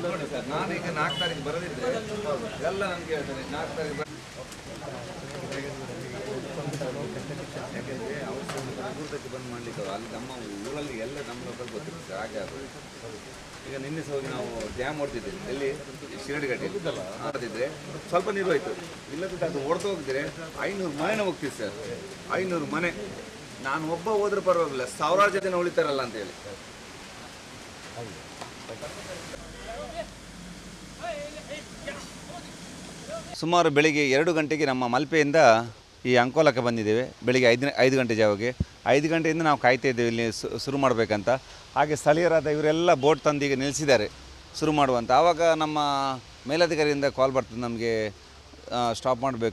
ನೋಡಿ ಸರ್, ನಾನೀಗ 4 ತಾರೀಕು ಬರೋದಿದ್ರೆ ಎಲ್ಲ ನಮ್ಗೆ ಹೇಳ್ತಾರೆ 4 ತಾರೀಕು ಯಾಕೆಂದರೆ ಊಟಕ್ಕೆ ಬಂದು ಮಾಡಲಿಕ್ಕೆ ಅಲ್ಲಿ ನಮ್ಮ ಊರಲ್ಲಿ ಎಲ್ಲ ನಮ್ಮ ಲೋಕಲ್ ಗೊತ್ತಿರುತ್ತೆ ಸರ್, ಹಾಗೆ ಆಗೋದು. ಈಗ ನಿನ್ನೆ ಸಹ ಹೋಗಿ ನಾವು ಡ್ಯಾಮ್ ಓಡ್ತಿದ್ದೀವಿ, ಎಲ್ಲಿ ಶಿರಡಿಗಟ್ಟೆ ಆಡ್ತಿದ್ರೆ ಸ್ವಲ್ಪ ನೀರು ಹೋಯ್ತು, ಇಲ್ಲದಿದ್ದರೆ ಅದು ಓಡ್ತಾ ಹೋಗಿದ್ರೆ 500 ಮನೆನ ಹೋಗ್ತೀವಿ ಸರ್. 500 ಮನೆ. ನಾನು ಒಬ್ಬ ಹೋದ್ರೆ ಪರವಾಗಿಲ್ಲ, ಸಾವಿರಾರು ಜನ ಉಳಿತಾರಲ್ಲ ಅಂತೇಳಿ. ಸುಮಾರು ಬೆಳಿಗ್ಗೆ 2 ಗಂಟೆಗೆ ನಮ್ಮ ಮಲ್ಪೆಯಿಂದ ಈ ಅಂಕೋಲಕ್ಕೆ ಬಂದಿದ್ದೇವೆ. ಬೆಳಿಗ್ಗೆ 5 ಗಂಟೆ ಜಾವಗೆ 5 ಗಂಟೆಯಿಂದ ನಾವು ಕಾಯ್ತಾ ಇದ್ದೇವೆ ಇಲ್ಲಿ ಶುರು ಮಾಡಬೇಕಂತ. ಹಾಗೆ ಸ್ಥಳೀಯರಾದ ಇವರೆಲ್ಲ ಬೋಟ್ ತಂದೀಗ ನಿಲ್ಲಿಸಿದ್ದಾರೆ ಶುರು ಮಾಡುವಂತ. ಆವಾಗ ನಮ್ಮ ಮೇಲಧಿಕಾರಿಯಿಂದ ಕಾಲ್ ಬರ್ತದೆ, ನಮಗೆ ಸ್ಟಾಪ್ ಮಾಡಬೇಕು,